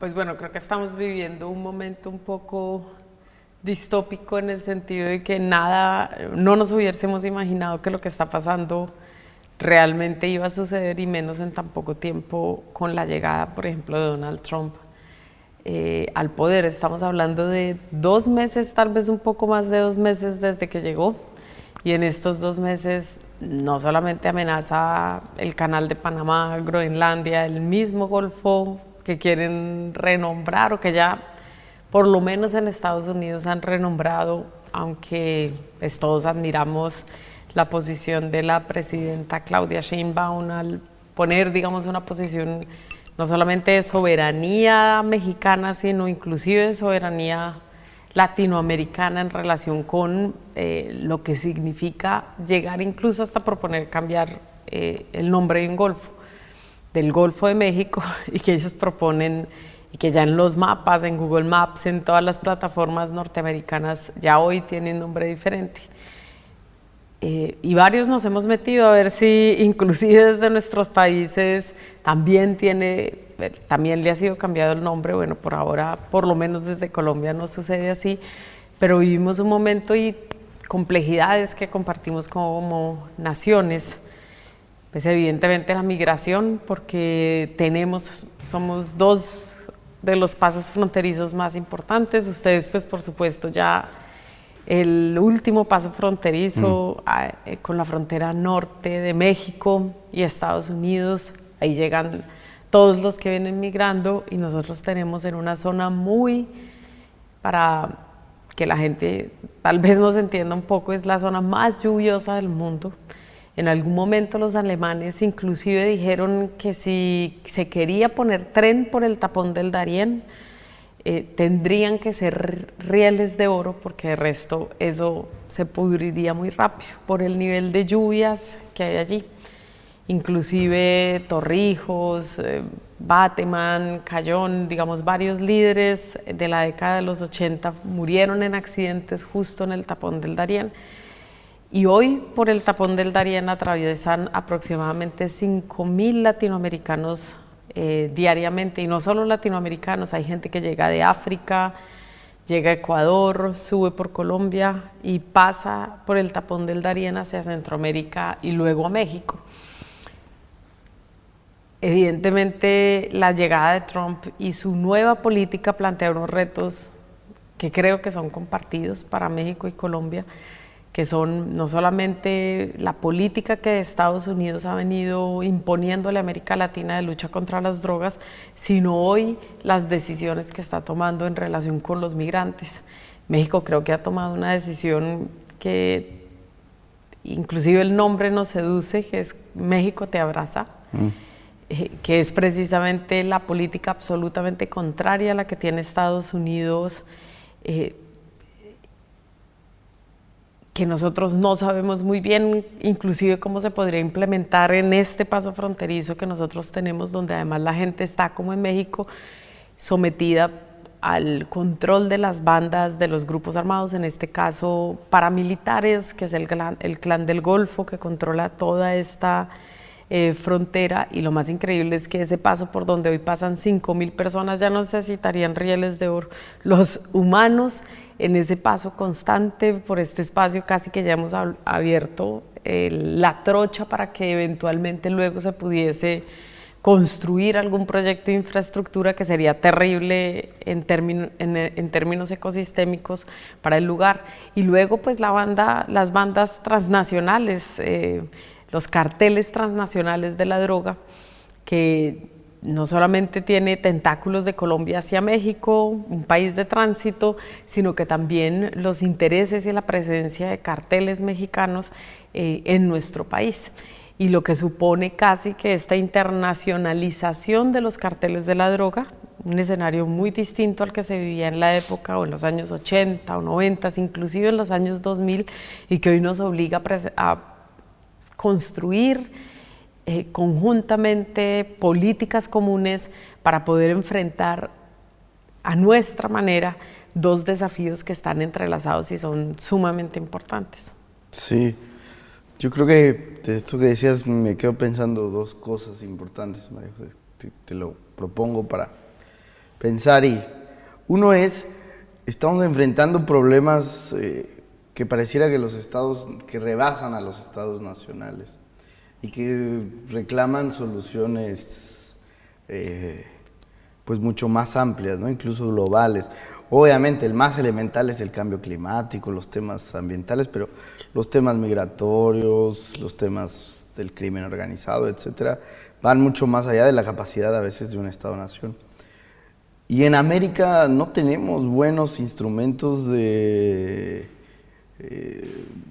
Pues bueno, creo que estamos viviendo un momento un poco distópico en el sentido de que no nos hubiésemos imaginado que lo que está pasando realmente iba a suceder y menos en tan poco tiempo con la llegada, por ejemplo, de Donald Trump al poder. Estamos hablando de 2 meses, tal vez un poco más de 2 meses desde que llegó, y en estos 2 meses no solamente amenaza el canal de Panamá, Groenlandia, el mismo Golfo que quieren renombrar o que ya por lo menos en Estados Unidos han renombrado, aunque pues, todos admiramos la posición de la presidenta Claudia Sheinbaum al poner, digamos, una posición no solamente de soberanía mexicana, sino inclusive de soberanía latinoamericana en relación con lo que significa llegar incluso hasta proponer cambiar el nombre de un golfo, del Golfo de México, y que ellos proponen, y que ya en los mapas, en Google Maps, en todas las plataformas norteamericanas, ya hoy tiene un nombre diferente. Y varios nos hemos metido a ver si inclusive desde nuestros países también le ha sido cambiado el nombre. Bueno, por ahora, por lo menos desde Colombia no sucede así, pero vivimos un momento y complejidades que compartimos como naciones. Pues evidentemente la migración, porque somos dos de los pasos fronterizos más importantes. Ustedes, pues por supuesto, ya el último paso fronterizo con la frontera norte de México y Estados Unidos, ahí llegan todos los que vienen migrando, y nosotros tenemos en una zona para que la gente tal vez nos entienda un poco, es la zona más lluviosa del mundo. En algún momento los alemanes inclusive dijeron que si se quería poner tren por el tapón del Darién, tendrían que ser rieles de oro, porque de resto eso se pudriría muy rápido por el nivel de lluvias que hay allí. Inclusive Torrijos, Bateman, Cayón, digamos varios líderes de la década de los 80 murieron en accidentes justo en el tapón del Darién. Y hoy por el tapón del Darién atraviesan aproximadamente 5.000 latinoamericanos diariamente, y no solo latinoamericanos, hay gente que llega de África, llega a Ecuador, sube por Colombia y pasa por el tapón del Darién hacia Centroamérica y luego a México. Evidentemente la llegada de Trump y su nueva política plantea unos retos que creo que son compartidos para México y Colombia, que son no solamente la política que Estados Unidos ha venido imponiéndole a América Latina de lucha contra las drogas, sino hoy las decisiones que está tomando en relación con los migrantes. México creo que ha tomado una decisión que inclusive el nombre nos seduce, que es México te abraza, que es precisamente la política absolutamente contraria a la que tiene Estados Unidos, que nosotros no sabemos muy bien inclusive cómo se podría implementar en este paso fronterizo que nosotros tenemos, donde además la gente está, como en México, sometida al control de las bandas, de los grupos armados, en este caso paramilitares, que es el clan del Golfo, que controla toda esta frontera. Y lo más increíble es que ese paso por donde hoy pasan 5.000 personas ya no necesitarían rieles de oro. Los humanos en ese paso constante por este espacio casi que ya hemos abierto la trocha para que eventualmente luego se pudiese construir algún proyecto de infraestructura que sería terrible en términos ecosistémicos para el lugar. Y luego pues las bandas transnacionales, los carteles transnacionales de la droga, que no solamente tiene tentáculos de Colombia hacia México, un país de tránsito, sino que también los intereses y la presencia de carteles mexicanos en nuestro país. Y lo que supone casi que esta internacionalización de los carteles de la droga, un escenario muy distinto al que se vivía en la época o en los años 80 o 90, inclusive en los años 2000, y que hoy nos obliga a construir conjuntamente políticas comunes para poder enfrentar a nuestra manera dos desafíos que están entrelazados y son sumamente importantes. Sí, yo creo que de esto que decías me quedo pensando dos cosas importantes, María José. Te lo propongo para pensar y uno es, estamos enfrentando problemas que pareciera que los estados, que rebasan a los estados nacionales y que reclaman soluciones pues mucho más amplias, ¿no? Incluso globales. Obviamente el más elemental es el cambio climático, los temas ambientales, pero los temas migratorios, los temas del crimen organizado, etcétera, van mucho más allá de la capacidad a veces de un Estado-nación. Y en América no tenemos buenos instrumentos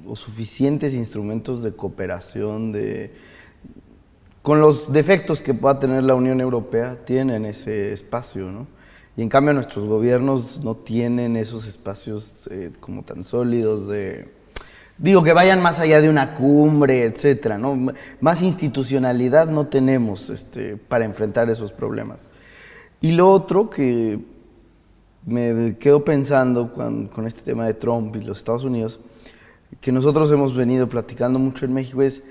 o suficientes instrumentos de cooperación, con los defectos que pueda tener la Unión Europea, tienen ese espacio, ¿no? Y en cambio nuestros gobiernos no tienen esos espacios como tan sólidos digo, que vayan más allá de una cumbre, etcétera, ¿no? Más institucionalidad no tenemos para enfrentar esos problemas. Y lo otro que me quedo pensando con este tema de Trump y los Estados Unidos, que nosotros hemos venido platicando mucho en México, es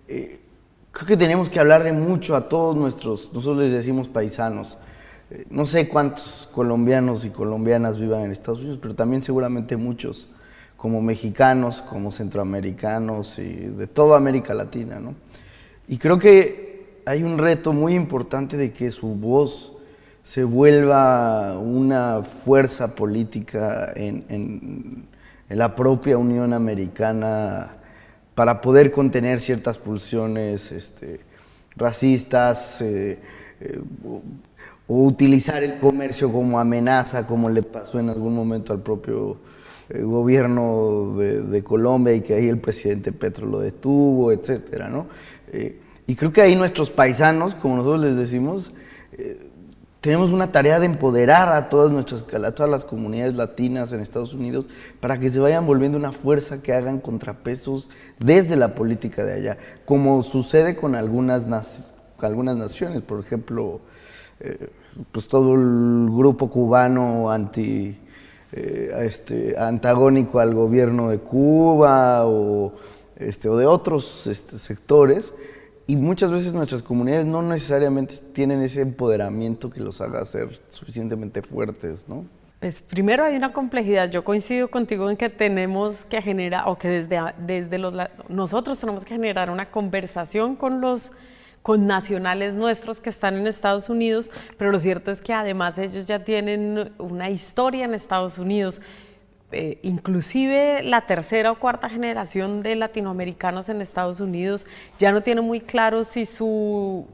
creo que tenemos que hablarle mucho a todos nosotros les decimos paisanos. No sé cuántos colombianos y colombianas vivan en Estados Unidos, pero también seguramente muchos, como mexicanos, como centroamericanos y de toda América Latina, ¿no? Y creo que hay un reto muy importante de que su voz se vuelva una fuerza política en la propia Unión Americana para poder contener ciertas pulsiones racistas o utilizar el comercio como amenaza, como le pasó en algún momento al propio gobierno de Colombia y que ahí el presidente Petro lo detuvo, etcétera, ¿no? Y creo que ahí nuestros paisanos, como nosotros les decimos, tenemos una tarea de empoderar a todas las comunidades latinas en Estados Unidos para que se vayan volviendo una fuerza que hagan contrapesos desde la política de allá, como sucede con algunas naciones, por ejemplo, pues todo el grupo cubano antagónico al gobierno de Cuba o de otros sectores. Y muchas veces nuestras comunidades no necesariamente tienen ese empoderamiento que los haga ser suficientemente fuertes, ¿no? Pues primero hay una complejidad. Yo coincido contigo en que tenemos que generar, o que nosotros tenemos que generar una conversación con nacionales nuestros que están en Estados Unidos, pero lo cierto es que además ellos ya tienen una historia en Estados Unidos. Inclusive la tercera o cuarta generación de latinoamericanos en Estados Unidos ya no tiene muy claro si su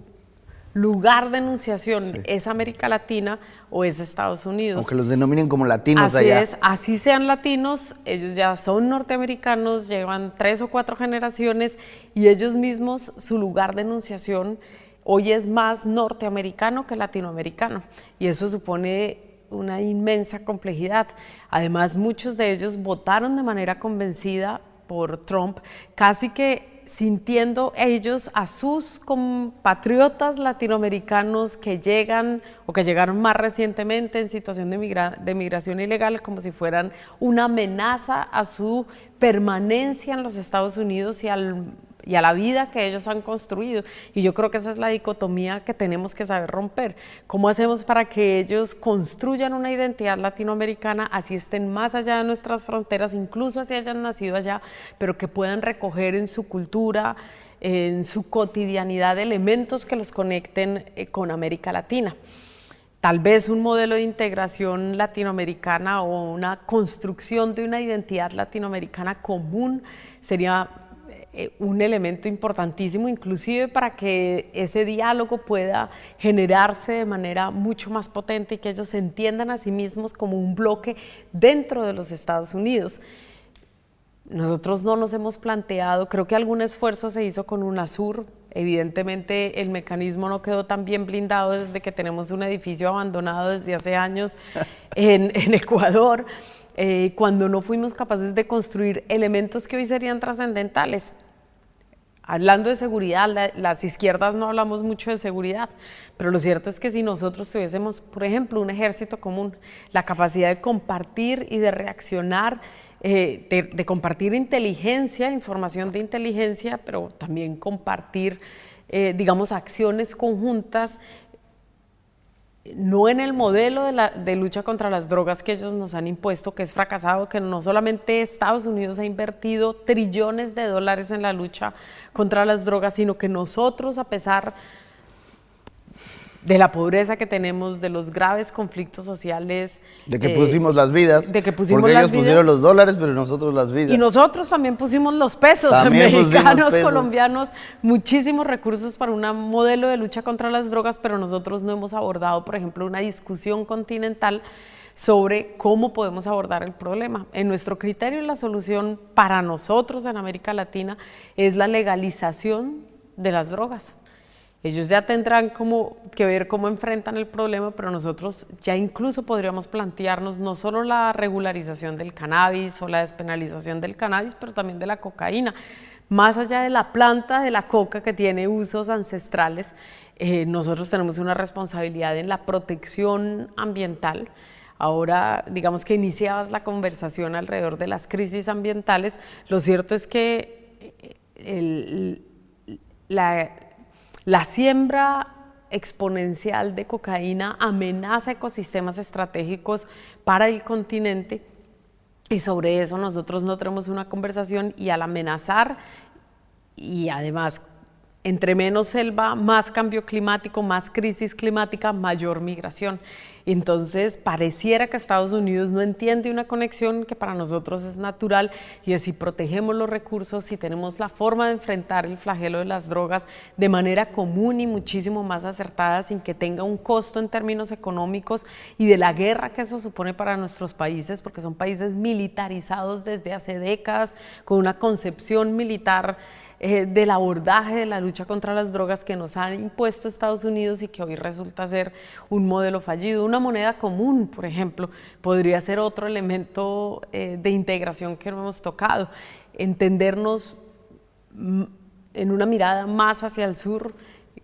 lugar de enunciación es América Latina o es Estados Unidos. Aunque los denominen como latinos así allá. Es, así sean latinos, ellos ya son norteamericanos, llevan 3 o 4 generaciones y ellos mismos, su lugar de enunciación hoy es más norteamericano que latinoamericano y eso supone una inmensa complejidad. Además, muchos de ellos votaron de manera convencida por Trump, casi que sintiendo ellos a sus compatriotas latinoamericanos que llegan o que llegaron más recientemente en situación de migración ilegal como si fueran una amenaza a su permanencia en los Estados Unidos y a la vida que ellos han construido. Y yo creo que esa es la dicotomía que tenemos que saber romper. ¿Cómo hacemos para que ellos construyan una identidad latinoamericana, así estén más allá de nuestras fronteras, incluso así hayan nacido allá, pero que puedan recoger en su cultura, en su cotidianidad, elementos que los conecten con América Latina? Tal vez un modelo de integración latinoamericana o una construcción de una identidad latinoamericana común sería un elemento importantísimo, inclusive para que ese diálogo pueda generarse de manera mucho más potente y que ellos se entiendan a sí mismos como un bloque dentro de los Estados Unidos. Nosotros no nos hemos planteado, creo que algún esfuerzo se hizo con UNASUR, evidentemente el mecanismo no quedó tan bien blindado desde que tenemos un edificio abandonado desde hace años en Ecuador, cuando no fuimos capaces de construir elementos que hoy serían trascendentales. Hablando de seguridad, las izquierdas no hablamos mucho de seguridad, pero lo cierto es que si nosotros tuviésemos, por ejemplo, un ejército común, la capacidad de compartir y de reaccionar, de compartir inteligencia, información de inteligencia, pero también compartir, digamos, acciones conjuntas, no en el modelo de lucha contra las drogas que ellos nos han impuesto, que es fracasado, que no solamente Estados Unidos ha invertido trillones de dólares en la lucha contra las drogas, sino que nosotros, a pesar de la pobreza que tenemos, de los graves conflictos sociales. De que pusimos las vidas. De que pusimos porque las ellos vidas. pusieron los dólares, pero nosotros las vidas. Y nosotros también pusimos los pesos, También mexicanos, pesos. colombianos, muchísimos recursos para un modelo de lucha contra las drogas, pero nosotros no hemos abordado, por ejemplo, una discusión continental sobre cómo podemos abordar el problema. En nuestro criterio, la solución para nosotros en América Latina es la legalización de las drogas. Ellos ya tendrán que ver cómo enfrentan el problema, pero nosotros ya incluso podríamos plantearnos no solo la regularización del cannabis o la despenalización del cannabis, pero también de la cocaína. Más allá de la planta de la coca, que tiene usos ancestrales, nosotros tenemos una responsabilidad en la protección ambiental. Ahora, digamos que iniciabas la conversación alrededor de las crisis ambientales. Lo cierto es que la siembra exponencial de cocaína amenaza ecosistemas estratégicos para el continente, y sobre eso nosotros no tenemos una conversación, y al amenazar, y además entre menos selva, más cambio climático, más crisis climática, mayor migración. Entonces pareciera que Estados Unidos no entiende una conexión que para nosotros es natural, y es: si protegemos los recursos, si tenemos la forma de enfrentar el flagelo de las drogas de manera común y muchísimo más acertada, sin que tenga un costo en términos económicos y de la guerra que eso supone para nuestros países, porque son países militarizados desde hace décadas, con una concepción militar del abordaje de la lucha contra las drogas que nos han impuesto Estados Unidos, y que hoy resulta ser un modelo fallido. Una moneda común, por ejemplo, podría ser otro elemento de integración que no hemos tocado. Entendernos en una mirada más hacia el sur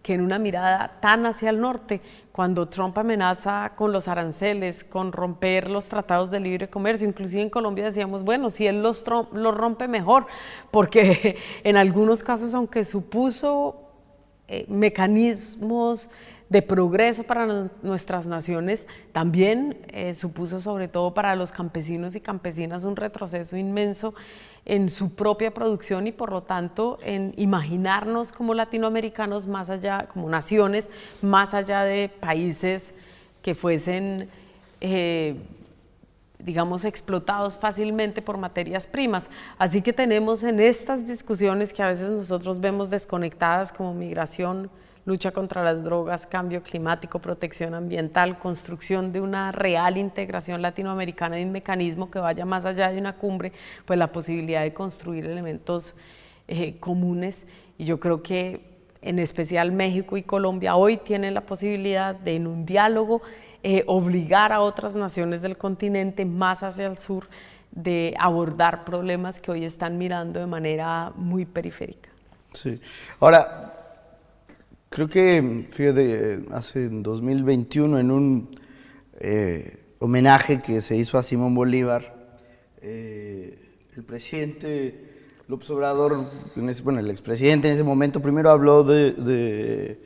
que en una mirada tan hacia el norte. Cuando Trump amenaza con los aranceles, con romper los tratados de libre comercio, inclusive en Colombia decíamos, bueno, si él los rompe mejor, porque en algunos casos, aunque supuso mecanismos de progreso para nuestras naciones, también supuso, sobre todo para los campesinos y campesinas, un retroceso inmenso en su propia producción, y por lo tanto en imaginarnos como latinoamericanos más allá, como naciones, más allá de países que fuesen digamos, explotados fácilmente por materias primas. Así que tenemos en estas discusiones, que a veces nosotros vemos desconectadas, como migración, lucha contra las drogas, cambio climático, protección ambiental, construcción de una real integración latinoamericana y un mecanismo que vaya más allá de una cumbre, pues la posibilidad de construir elementos comunes. Y yo creo que en especial México y Colombia hoy tienen la posibilidad de, en un diálogo, obligar a otras naciones del continente más hacia el sur, de abordar problemas que hoy están mirando de manera muy periférica. Sí. Ahora, creo que, fíjate, hace en 2021, en un homenaje que se hizo a Simón Bolívar, el presidente López Obrador, el expresidente en ese momento, primero habló de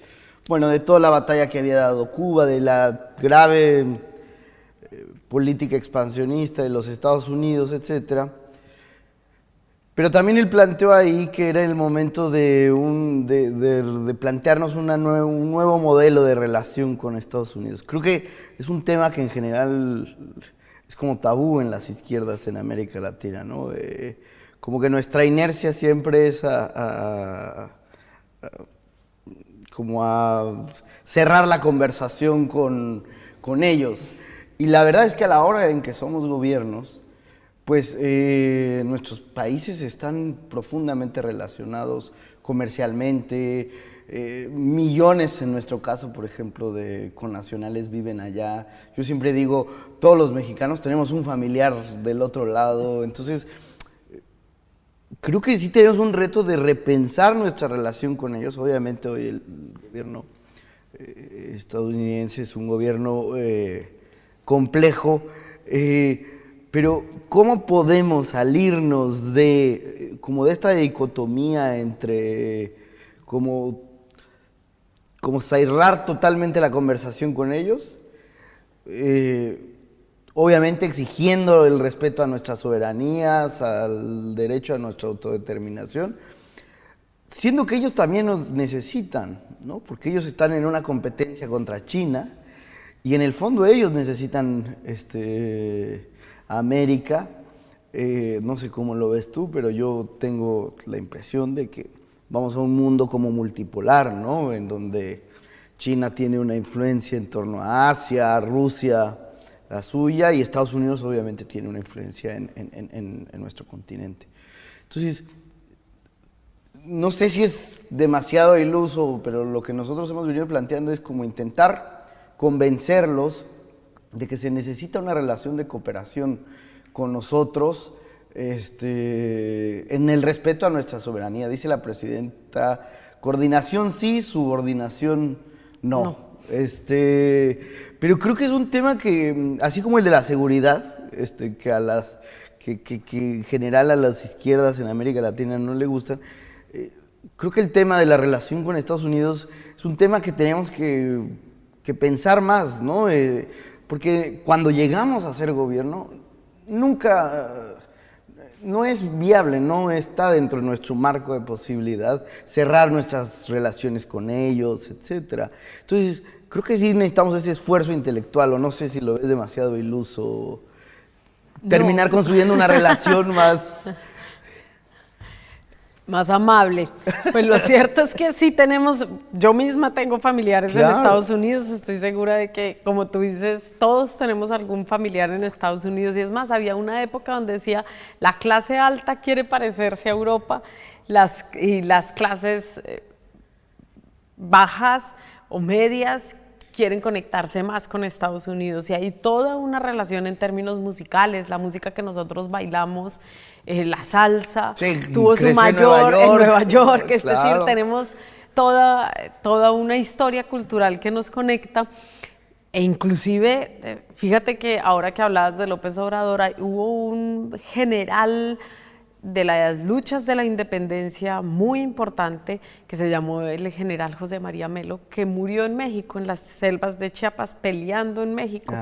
toda la batalla que había dado Cuba, de la grave política expansionista de los Estados Unidos, etcétera. Pero también él planteó ahí que era el momento de plantearnos un nuevo modelo de relación con Estados Unidos. Creo que es un tema que en general es como tabú en las izquierdas en América Latina, ¿no? Como que nuestra inercia siempre es como a cerrar la conversación con ellos. Y la verdad es que a la hora en que somos gobiernos, pues nuestros países están profundamente relacionados comercialmente, millones en nuestro caso, por ejemplo, de connacionales viven allá. Yo siempre digo, todos los mexicanos tenemos un familiar del otro lado, entonces creo que sí tenemos un reto de repensar nuestra relación con ellos. Obviamente hoy el gobierno estadounidense es un gobierno complejo, pero ¿cómo podemos salirnos de esta dicotomía entre como cerrar totalmente la conversación con ellos obviamente exigiendo el respeto a nuestras soberanías, al derecho a nuestra autodeterminación, siendo que ellos también nos necesitan, ¿no? Porque ellos están en una competencia contra China y en el fondo ellos necesitan América. No sé cómo lo ves tú, pero yo tengo la impresión de que vamos a un mundo como multipolar, ¿no? En donde China tiene una influencia en torno a Asia, Rusia la suya, y Estados Unidos obviamente tiene una influencia en nuestro continente. Entonces, no sé si es demasiado iluso, pero lo que nosotros hemos venido planteando es como intentar convencerlos de que se necesita una relación de cooperación con nosotros, en el respeto a nuestra soberanía. Dice la presidenta, coordinación sí, subordinación no. Pero creo que es un tema que, así como el de la seguridad, que en general a las izquierdas en América Latina no le gustan, creo que el tema de la relación con Estados Unidos es un tema que tenemos que pensar más, ¿no? Porque cuando llegamos a ser gobierno, nunca, no es viable, no está dentro de nuestro marco de posibilidad cerrar nuestras relaciones con ellos, etcétera. Entonces, creo que sí necesitamos ese esfuerzo intelectual, o no sé si lo ves demasiado iluso, terminar construyendo una relación más amable. Pues lo cierto es que sí tenemos, yo misma tengo familiares en Estados Unidos, estoy segura de que, como tú dices, todos tenemos algún familiar en Estados Unidos, y es más, había una época donde decía, la clase alta quiere parecerse a Europa, y las clases bajas o medias quieren conectarse más con Estados Unidos, y hay toda una relación en términos musicales. La música que nosotros bailamos, la salsa, sí, tuvo su mayor en Nueva York, es claro. decir, tenemos toda una historia cultural que nos conecta. E inclusive, fíjate que ahora que hablabas de López Obrador, hubo un general de las luchas de la independencia muy importante que se llamó el general José María Melo, que murió en México, en las selvas de Chiapas, peleando en México.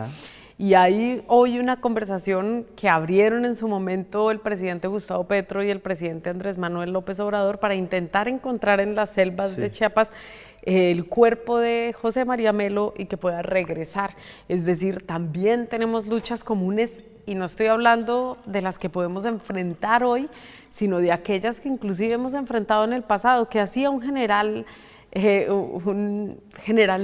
Y hay hoy una conversación que abrieron en su momento el presidente Gustavo Petro y el presidente Andrés Manuel López Obrador para intentar encontrar en las selvas de Chiapas el cuerpo de José María Melo y que pueda regresar. Es decir, también tenemos luchas comunes, y no estoy hablando de las que podemos enfrentar hoy, sino de aquellas que inclusive hemos enfrentado en el pasado, que hacía un general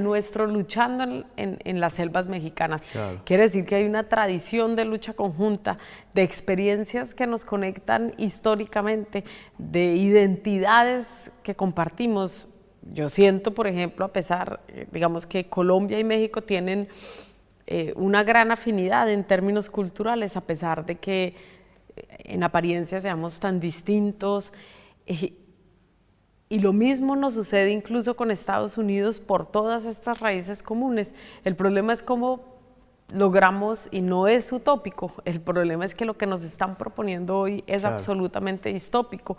nuestro luchando en las selvas mexicanas. Claro. Quiere decir que hay una tradición de lucha conjunta, de experiencias que nos conectan históricamente, de identidades que compartimos. Yo siento, por ejemplo, a pesar, digamos que Colombia y México tienen una gran afinidad en términos culturales, a pesar de que en apariencia seamos tan distintos. Y lo mismo nos sucede incluso con Estados Unidos por todas estas raíces comunes. El problema es cómo logramos, y no es utópico, el problema es que lo que nos están proponiendo hoy es absolutamente distópico.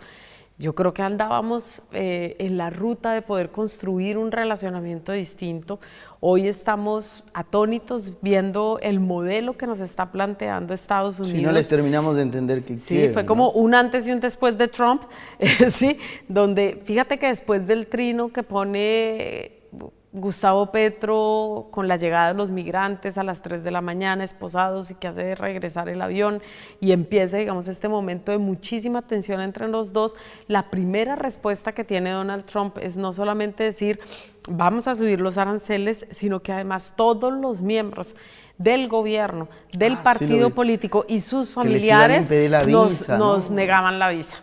Yo creo que andábamos en la ruta de poder construir un relacionamiento distinto. Hoy estamos atónitos viendo el modelo que nos está planteando Estados Unidos. Si no les terminamos de entender qué quieren. Sí, fue como un antes y un después de Trump, sí, donde fíjate que después del trino que pone Gustavo Petro con la llegada de los migrantes a las 3 de la mañana, esposados, y que hace regresar el avión, y empieza, digamos, este momento de muchísima tensión entre los dos, la primera respuesta que tiene Donald Trump es no solamente decir vamos a subir los aranceles, sino que además todos los miembros del gobierno, del partido político y sus familiares nos negaban la visa.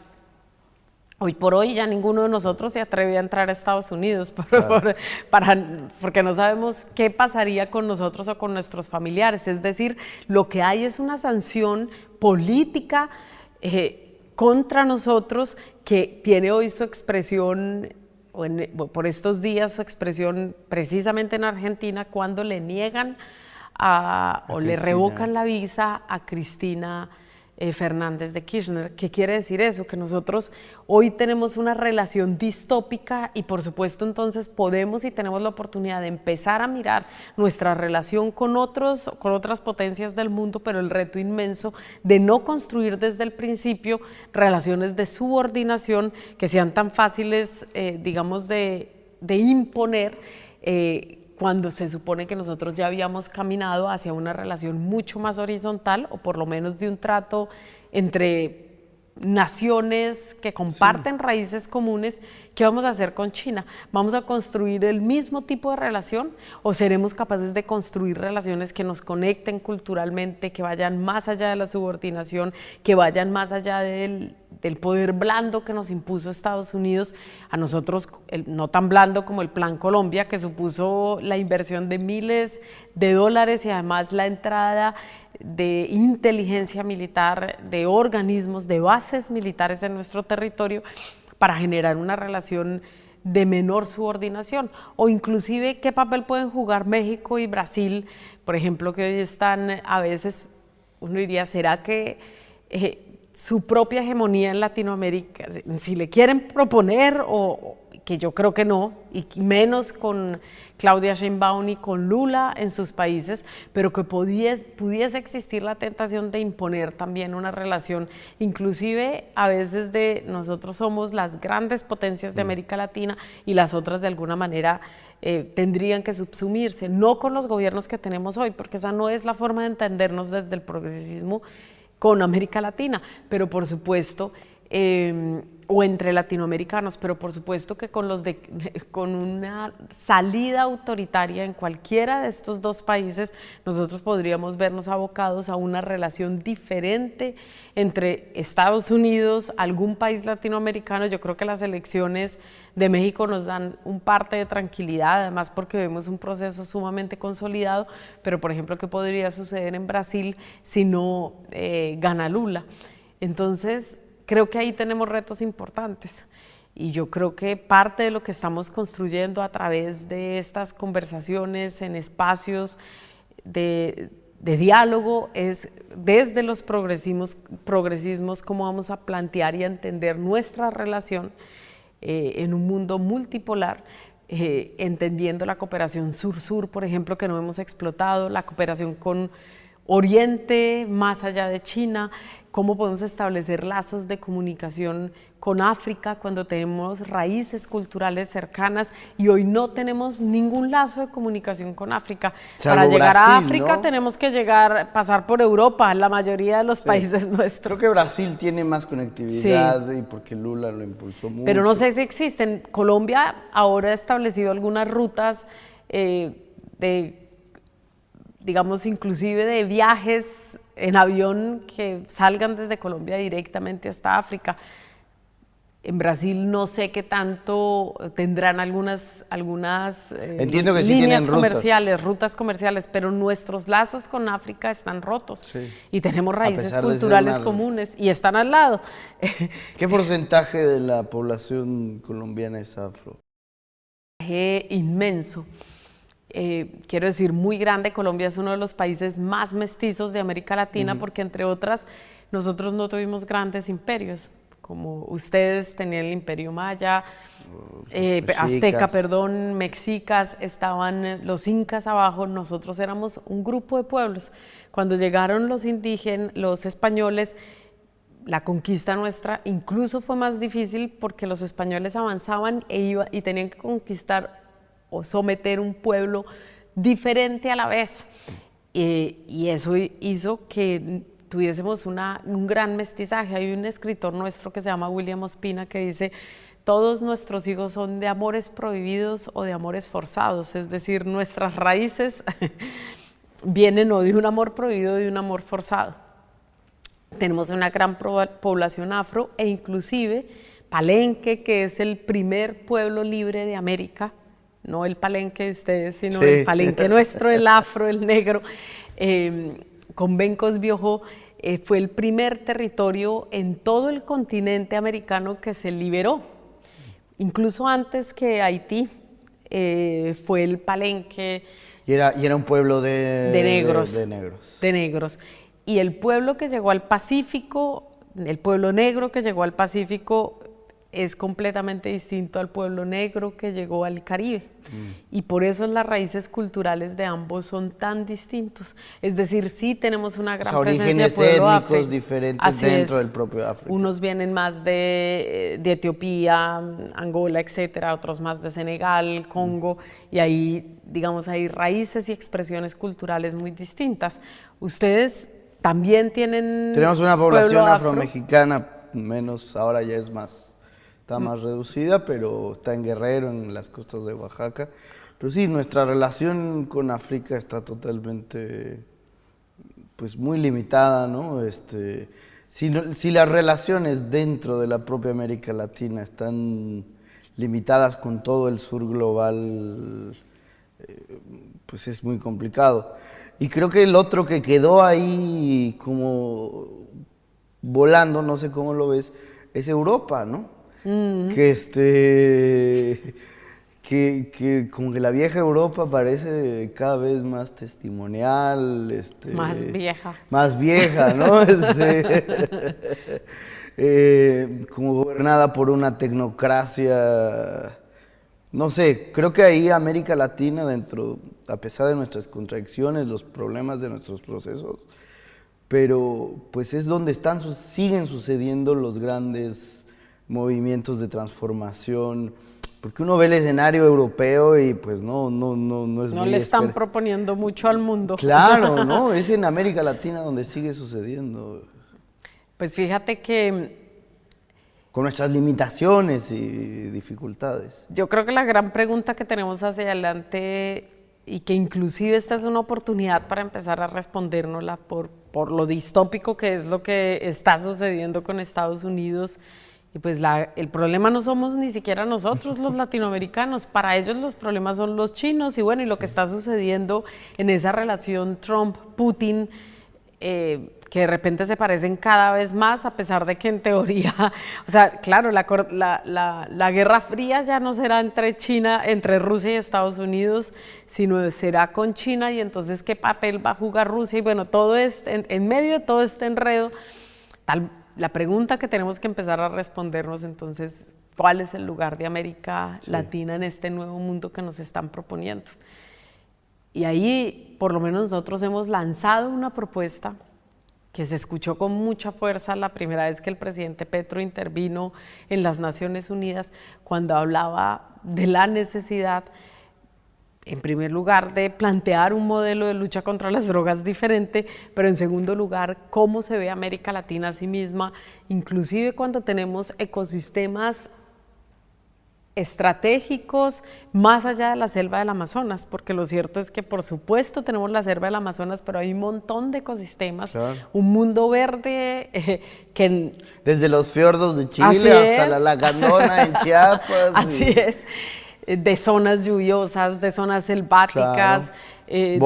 Hoy por hoy ya ninguno de nosotros se atreve a entrar a Estados Unidos porque no sabemos qué pasaría con nosotros o con nuestros familiares. Es decir, lo que hay es una sanción política contra nosotros que tiene hoy su expresión, por estos días su expresión precisamente en Argentina, cuando le niegan o le revocan la visa a Cristina Fernández de Kirchner. ¿Qué quiere decir eso? Que nosotros hoy tenemos una relación distópica y por supuesto entonces podemos y tenemos la oportunidad de empezar a mirar nuestra relación con otras potencias del mundo, pero el reto inmenso de no construir desde el principio relaciones de subordinación que sean tan fáciles, digamos, de imponer, cuando se supone que nosotros ya habíamos caminado hacia una relación mucho más horizontal, o por lo menos de un trato entre naciones que comparten raíces comunes. ¿Qué vamos a hacer con China? ¿Vamos a construir el mismo tipo de relación o seremos capaces de construir relaciones que nos conecten culturalmente, que vayan más allá de la subordinación, que vayan más allá del poder blando que nos impuso Estados Unidos, a nosotros no tan blando como el Plan Colombia, que supuso la inversión de miles de dólares y además la entrada de inteligencia militar, de organismos, de bases militares en nuestro territorio para generar una relación de menor subordinación? O inclusive, ¿qué papel pueden jugar México y Brasil, por ejemplo, que hoy están a veces, uno diría, ¿será que su propia hegemonía en Latinoamérica, si le quieren proponer, o que yo creo que no, y menos con Claudia Sheinbaum y con Lula en sus países, pero que pudiese existir la tentación de imponer también una relación, inclusive a veces de nosotros somos las grandes potencias de América Latina y las otras de alguna manera tendrían que subsumirse, no con los gobiernos que tenemos hoy, porque esa no es la forma de entendernos desde el progresismo con América Latina, pero por supuesto, o entre latinoamericanos, pero por supuesto que con una salida autoritaria en cualquiera de estos dos países, nosotros podríamos vernos abocados a una relación diferente entre Estados Unidos, algún país latinoamericano. Yo creo que las elecciones de México nos dan un parte de tranquilidad, además porque vemos un proceso sumamente consolidado, pero por ejemplo, ¿qué podría suceder en Brasil si no gana Lula? Entonces, creo que ahí tenemos retos importantes y yo creo que parte de lo que estamos construyendo a través de estas conversaciones en espacios de diálogo es desde los progresismos cómo vamos a plantear y a entender nuestra relación en un mundo multipolar, entendiendo la cooperación sur-sur, por ejemplo, que no hemos explotado, la cooperación con Oriente, más allá de China, cómo podemos establecer lazos de comunicación con África cuando tenemos raíces culturales cercanas y hoy no tenemos ningún lazo de comunicación con África. Para llegar a África, ¿no? Tenemos que pasar por Europa, la mayoría de los países nuestros. Creo que Brasil tiene más conectividad, sí, y porque Lula lo impulsó mucho. Pero no sé si existen. Colombia ahora ha establecido algunas rutas digamos, inclusive de viajes en avión que salgan desde Colombia directamente hasta África. En Brasil no sé qué tanto tendrán algunas Entiendo que sí líneas tienen rutas comerciales, pero nuestros lazos con África están rotos, sí, y tenemos raíces culturales comunes y están al lado. ¿Qué porcentaje de la población colombiana es afro? Inmenso. Quiero decir, muy grande. Colombia es uno de los países más mestizos de América Latina, porque entre otras, nosotros no tuvimos grandes imperios, como ustedes tenían el imperio maya, azteca, perdón, mexicas, estaban los incas abajo, nosotros éramos un grupo de pueblos. Cuando llegaron los indígenas, los españoles, la conquista nuestra incluso fue más difícil porque los españoles avanzaban y tenían que conquistar o someter un pueblo diferente a la vez. Y eso hizo que tuviésemos un gran mestizaje. Hay un escritor nuestro que se llama William Ospina que dice: todos nuestros hijos son de amores prohibidos o de amores forzados, es decir, nuestras raíces vienen o de un amor prohibido o de un amor forzado. Tenemos una gran población afro e inclusive Palenque, que es el primer pueblo libre de América, no el Palenque de ustedes, sino sí, el Palenque nuestro, el afro, el negro, con Bencos Biojó, fue el primer territorio en todo el continente americano que se liberó, incluso antes que Haití, fue el Palenque. Y era un pueblo de negros. De negros. De negros. y el pueblo que llegó al Pacífico, el pueblo negro que llegó al Pacífico, es completamente distinto al pueblo negro que llegó al Caribe. Y por eso las raíces culturales de ambos son tan distintos. Es decir, sí tenemos una gran presencia de pueblo orígenes afro. étnicos diferentes Así dentro es. del propio África. Unos vienen más de Etiopía, Angola, etcétera, otros más de Senegal, Congo, y ahí, digamos, hay raíces y expresiones culturales muy distintas. Ustedes también tienen Tenemos una población pueblo afro. afromexicana, menos, ahora ya es más, está más reducida, pero está en Guerrero, en las costas de Oaxaca. Pero sí, nuestra relación con África está totalmente, pues muy limitada, ¿no? Si las relaciones dentro de la propia América Latina están limitadas con todo el sur global, pues es muy complicado. Y creo que el otro que quedó ahí como volando, no sé cómo lo ves, es Europa, ¿no? Que como que la vieja Europa parece cada vez más testimonial, Más vieja. más vieja, ¿no? Como gobernada por una tecnocracia. No sé, creo que ahí América Latina, a pesar de nuestras contradicciones, los problemas de nuestros procesos, pero pues es donde siguen sucediendo los grandes movimientos de transformación, porque uno ve el escenario europeo y pues no es No muy le están proponiendo mucho al mundo. Claro, ¿no? Es en América Latina donde sigue sucediendo. Pues fíjate que Con nuestras limitaciones y dificultades. yo creo que la gran pregunta que tenemos hacia adelante, y que inclusive esta es una oportunidad para empezar a respondérnosla por lo distópico que es lo que está sucediendo con Estados Unidos, y pues el problema no somos ni siquiera nosotros los latinoamericanos, para ellos los problemas son los chinos, y bueno, y lo que está sucediendo en esa relación Trump-Putin, que de repente se parecen cada vez más, a pesar de que en teoría, o sea, claro, la Guerra Fría ya no será entre Rusia y Estados Unidos, sino será con China, y entonces ¿qué papel va a jugar Rusia? Y bueno, en medio de todo este enredo, la pregunta que tenemos que empezar a respondernos entonces, ¿cuál es el lugar de América Latina en este nuevo mundo que nos están proponiendo? Y ahí, por lo menos nosotros hemos lanzado una propuesta que se escuchó con mucha fuerza la primera vez que el presidente Petro intervino en las Naciones Unidas, cuando hablaba de la necesidad, en primer lugar, de plantear un modelo de lucha contra las drogas diferente, pero en segundo lugar, cómo se ve América Latina a sí misma, inclusive cuando tenemos ecosistemas estratégicos más allá de la selva del Amazonas, porque lo cierto es que por supuesto tenemos la selva del Amazonas, pero hay un montón de ecosistemas, claro, un mundo verde que... Desde los fiordos de Chile hasta la Lagandona en Chiapas. Así es, de zonas lluviosas, de zonas selváticas, claro,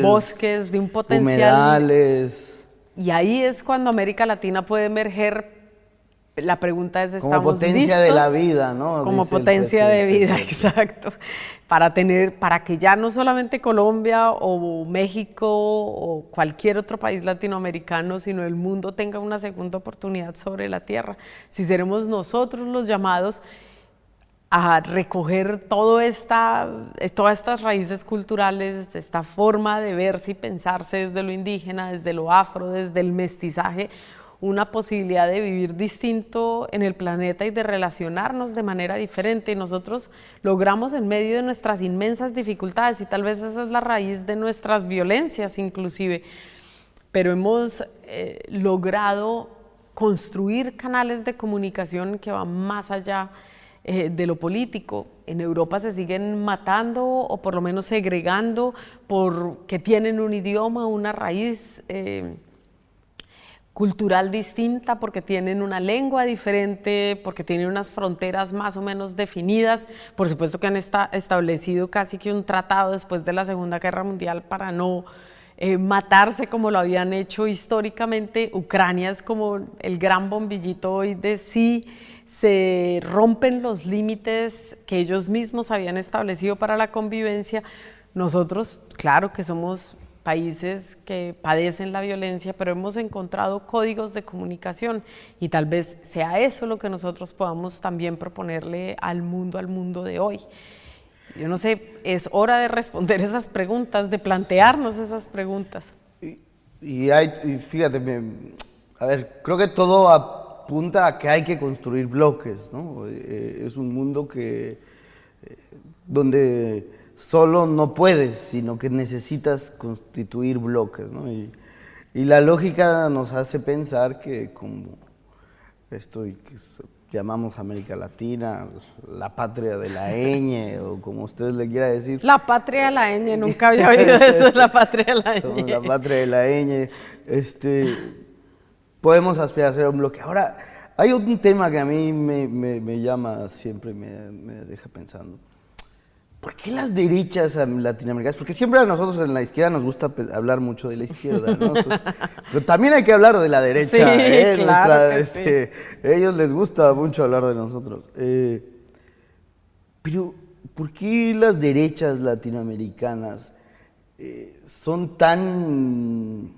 bosques de un potencial... Humedales. Y ahí es cuando América Latina puede emerger. La pregunta es, ¿estamos como potencia listos? De la vida, ¿no? Como potencia de vida, exacto. Para que ya no solamente Colombia o México o cualquier otro país latinoamericano, sino el mundo tenga una segunda oportunidad sobre la tierra. Si seremos nosotros los llamados a recoger todas estas raíces culturales, esta forma de verse y pensarse desde lo indígena, desde lo afro, desde el mestizaje, una posibilidad de vivir distinto en el planeta y de relacionarnos de manera diferente. Y nosotros logramos en medio de nuestras inmensas dificultades, y tal vez esa es la raíz de nuestras violencias inclusive, pero hemos logrado construir canales de comunicación que van más allá de lo político. En Europa se siguen matando o por lo menos segregando porque tienen un idioma, una raíz cultural distinta, porque tienen una lengua diferente, porque tienen unas fronteras más o menos definidas. Por supuesto que han establecido casi que un tratado después de la Segunda Guerra Mundial para no matarse como lo habían hecho históricamente. Ucrania es como el gran bombillito hoy de sí se rompen los límites que ellos mismos habían establecido para la convivencia. Nosotros, claro que somos países que padecen la violencia, pero hemos encontrado códigos de comunicación y tal vez sea eso lo que nosotros podamos también proponerle al mundo de hoy. Yo no sé, es hora de responder esas preguntas, de plantearnos esas preguntas. Y fíjate, a ver, creo que todo apunta a que hay que construir bloques, ¿no? Es un mundo donde solo no puedes, sino que necesitas constituir bloques, ¿no? Y la lógica nos hace pensar que como esto que llamamos América Latina, la patria de la ñ, o como usted le quiera decir. La patria de la ñ, nunca había oído eso, la patria de la ñ. Somos la patria de la ñ. Podemos aspirar a ser un bloque. Ahora, hay un tema que a mí me llama siempre, me deja pensando. ¿Por qué las derechas latinoamericanas? Porque siempre a nosotros en la izquierda nos gusta hablar mucho de la izquierda, ¿no? Pero también hay que hablar de la derecha. Sí, claro que sí. Ellos les gusta mucho hablar de nosotros. Pero, ¿por qué las derechas latinoamericanas son tan...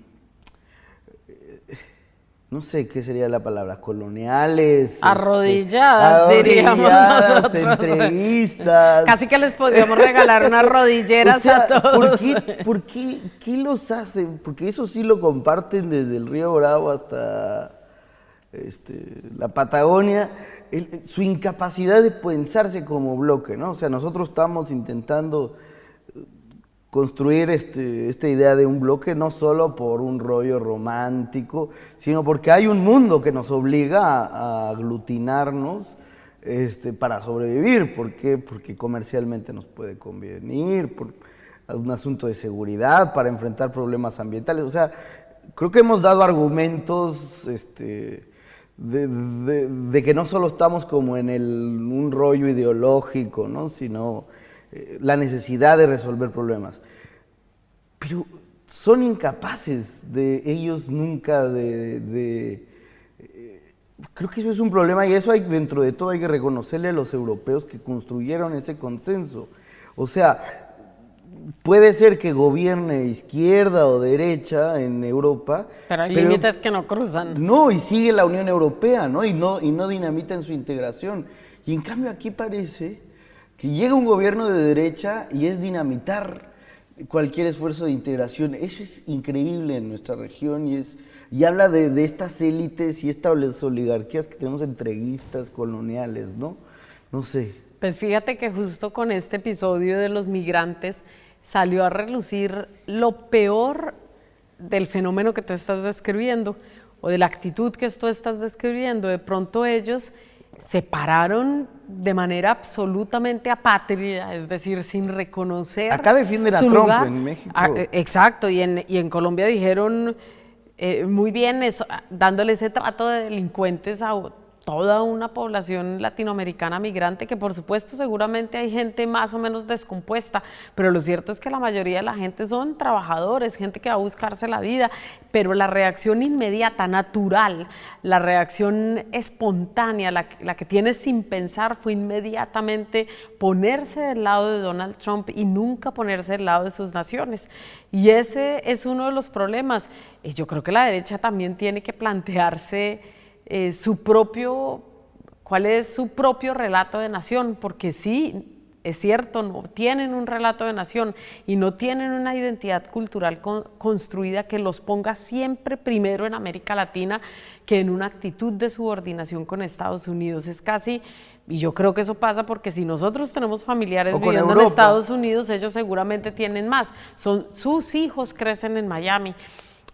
no sé qué sería la palabra, coloniales? Arrodilladas, diríamos nosotros. Entreguistas. Casi que les podríamos regalar unas rodilleras, o sea, a todos. ¿Por qué los hacen? Porque eso sí lo comparten desde el Río Bravo hasta la Patagonia, su incapacidad de pensarse como bloque, ¿no? O sea, nosotros estamos intentando construir esta idea de un bloque no solo por un rollo romántico, sino porque hay un mundo que nos obliga a aglutinarnos para sobrevivir. ¿Por qué? Porque comercialmente nos puede convenir, por un asunto de seguridad, para enfrentar problemas ambientales. O sea, creo que hemos dado argumentos de que no solo estamos como en un rollo ideológico, ¿no? Sino la necesidad de resolver problemas. Pero son incapaces de ellos nunca creo que eso es un problema y eso dentro de todo hay que reconocerle a los europeos que construyeron ese consenso. O sea, puede ser que gobierne izquierda o derecha en Europa. Pero hay límites que no cruzan. No, y sigue la Unión Europea, ¿no? Y no dinamita en su integración. Y en cambio aquí parece que llega un gobierno de derecha y es dinamitar cualquier esfuerzo de integración. Eso es increíble en nuestra región y habla de estas élites y estas oligarquías que tenemos entreguistas, coloniales, ¿no? No sé. Pues fíjate que justo con este episodio de los migrantes salió a relucir lo peor del fenómeno que tú estás describiendo o de la actitud que tú estás describiendo. De pronto ellos se pararon de manera absolutamente apátrida, es decir, sin reconocer acá defienden a su Trump lugar. En México. Exacto, y en Colombia dijeron muy bien eso, dándole ese trato de delincuentes a toda una población latinoamericana migrante, que por supuesto seguramente hay gente más o menos descompuesta, pero lo cierto es que la mayoría de la gente son trabajadores, gente que va a buscarse la vida, pero la reacción inmediata, natural, la reacción espontánea, la que tienes sin pensar, fue inmediatamente ponerse del lado de Donald Trump y nunca ponerse del lado de sus naciones. Y ese es uno de los problemas. Yo creo que la derecha también tiene que plantearse cuál es su propio relato de nación, porque sí, es cierto, no tienen un relato de nación y no tienen una identidad cultural construida que los ponga siempre primero en América Latina que en una actitud de subordinación con Estados Unidos. Es casi, y yo creo que eso pasa porque si nosotros tenemos familiares viviendo en Estados Unidos, ellos seguramente tienen más. Sus hijos crecen en Miami.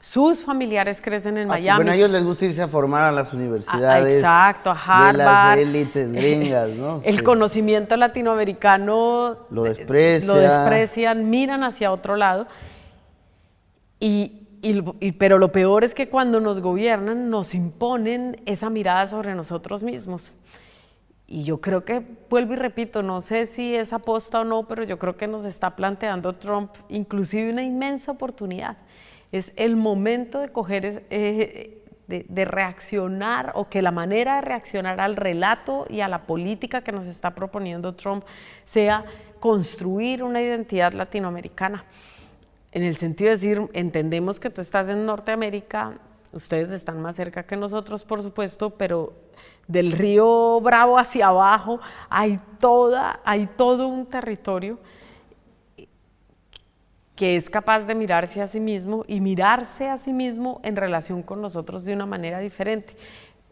Sus familiares crecen en Miami. Bueno, a ellos les gusta irse a formar a las universidades. Exacto, a Harvard. De las élites gringas, ¿no? El conocimiento latinoamericano lo desprecian, miran hacia otro lado. Pero lo peor es que cuando nos gobiernan, nos imponen esa mirada sobre nosotros mismos. Y yo creo que, vuelvo y repito, no sé si es aposta o no, pero yo creo que nos está planteando Trump inclusive una inmensa oportunidad. Es el momento de coger, de reaccionar, o que la manera de reaccionar al relato y a la política que nos está proponiendo Trump sea construir una identidad latinoamericana. en el sentido de decir, entendemos que tú estás en Norteamérica, ustedes están más cerca que nosotros, por supuesto, pero del río Bravo hacia abajo hay todo un territorio que es capaz de mirarse a sí mismo y mirarse a sí mismo en relación con nosotros de una manera diferente.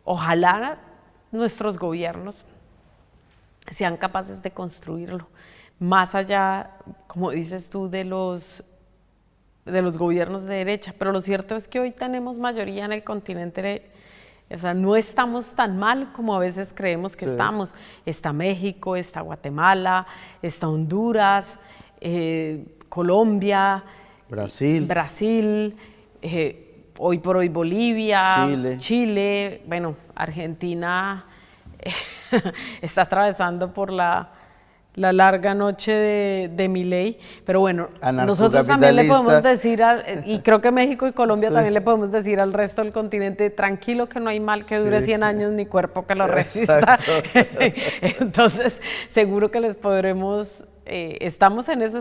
Ojalá nuestros gobiernos sean capaces de construirlo, más allá, como dices tú, de los gobiernos de derecha, pero lo cierto es que hoy tenemos mayoría en el continente, o sea, no estamos tan mal como a veces creemos que estamos. Está México, está Guatemala, está Honduras, Colombia, Brasil, hoy por hoy Bolivia, Chile, bueno, Argentina está atravesando por la larga noche de Milei, pero bueno, nosotros también le podemos decir, y creo que México y Colombia también le podemos decir al resto del continente, tranquilo que no hay mal que dure 100 años ni cuerpo que lo resista. Entonces, seguro que les podremos, estamos en eso,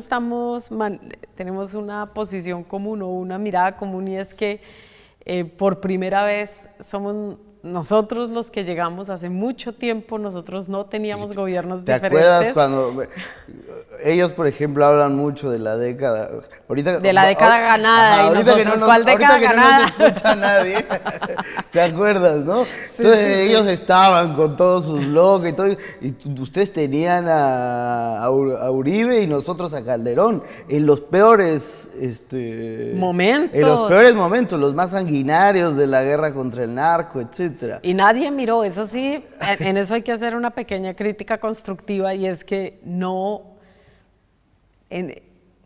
tenemos una posición común o una mirada común, y es que por primera vez somos nosotros los que llegamos hace mucho tiempo, nosotros no teníamos gobiernos diferentes. ¿Te acuerdas cuando ellos, por ejemplo, hablan mucho de la década? Ahorita, de la década ganada, y nosotros, ¿cuál década ganada? No nos escucha nadie. ¿Te acuerdas, no? Entonces ellos estaban con todos sus blogs y todo, y ustedes tenían a Uribe y nosotros a Calderón, en los peores momentos. En los peores momentos, los más sanguinarios de la guerra contra el narco, etc. Y nadie miró, eso sí, en eso hay que hacer una pequeña crítica constructiva, y es que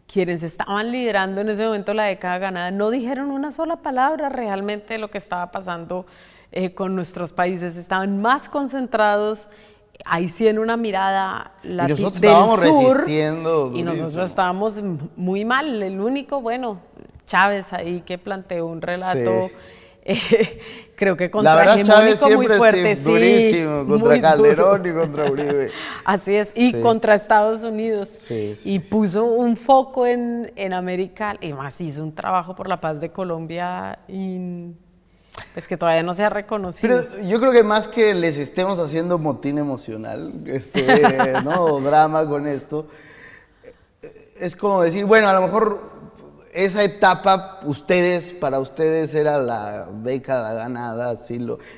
quienes estaban liderando en ese momento la década ganada no dijeron una sola palabra realmente de lo que estaba pasando con nuestros países, estaban más concentrados, ahí sí, en una mirada del sur, y nosotros estábamos muy mal. El único, bueno, Chávez ahí que planteó un relato, creo que contrahegemónico muy fuerte, durísimo, contra Calderón y contra Uribe. Así es, y contra Estados Unidos. Y puso un foco en América, y más hizo un trabajo por la paz de Colombia, y pues que todavía no se ha reconocido. Pero yo creo que más que les estemos haciendo motín emocional, ¿no? Drama con esto, es como decir, bueno, a lo mejor esa etapa para ustedes era la década ganada,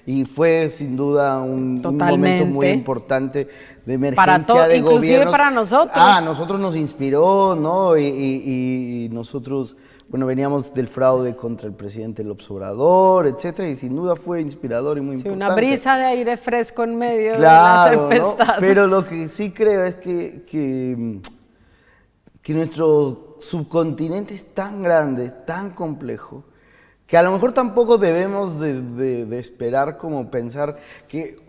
y fue sin duda un momento muy importante de emergencia de inclusive gobiernos. Para nosotros. A nosotros nos inspiró, ¿no? Y nosotros, bueno, veníamos del fraude contra el presidente López Obrador, etcétera, y sin duda fue inspirador y muy importante. Una brisa de aire fresco en medio de la tempestad. ¿No? Pero lo que sí creo es que nuestro subcontinente es tan grande, tan complejo, que a lo mejor tampoco debemos de esperar como pensar que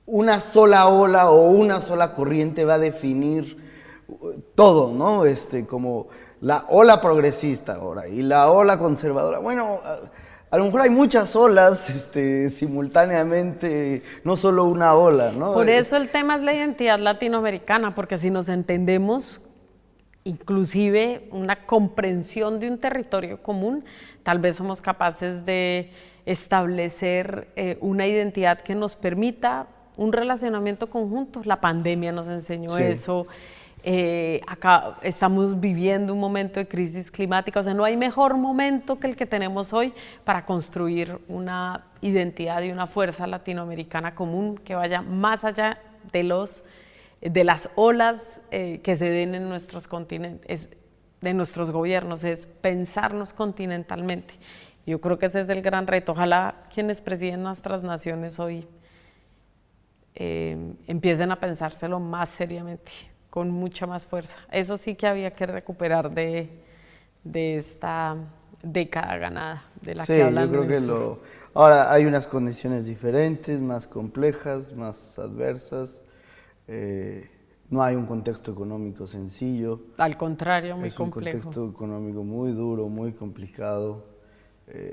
una sola ola o una sola corriente va a definir todo, ¿no? Como la ola progresista ahora y la ola conservadora. Bueno, a lo mejor hay muchas olas simultáneamente, no solo una ola, ¿no? Por eso el tema es la identidad latinoamericana, porque si nos entendemos, inclusive una comprensión de un territorio común, tal vez somos capaces de establecer una identidad que nos permita un relacionamiento conjunto. La pandemia nos enseñó eso. Acá estamos viviendo un momento de crisis climática, o sea, no hay mejor momento que el que tenemos hoy para construir una identidad y una fuerza latinoamericana común que vaya más allá de las olas que se den en nuestros continentes, de nuestros gobiernos, es pensarnos continentalmente. Yo creo que ese es el gran reto. Ojalá quienes presiden nuestras naciones hoy empiecen a pensárselo más seriamente, con mucha más fuerza. Eso sí que había que recuperar de esta década ganada de la que hablan. Sí, yo creo que ahora hay unas condiciones diferentes, más complejas, más adversas. No hay un contexto económico sencillo. Al contrario, muy Es complejo. un contexto económico muy duro, muy complicado,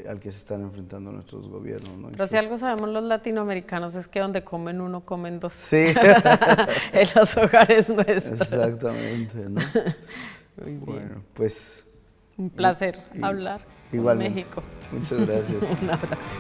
al que se están enfrentando nuestros gobiernos, ¿no? Pero si algo sabemos los latinoamericanos es que donde comen uno, comen dos. Sí. En los hogares nuestros. Exactamente, ¿no? Muy bien. Bueno, pues Un placer hablar con Igualmente. México. Muchas gracias. Un abrazo.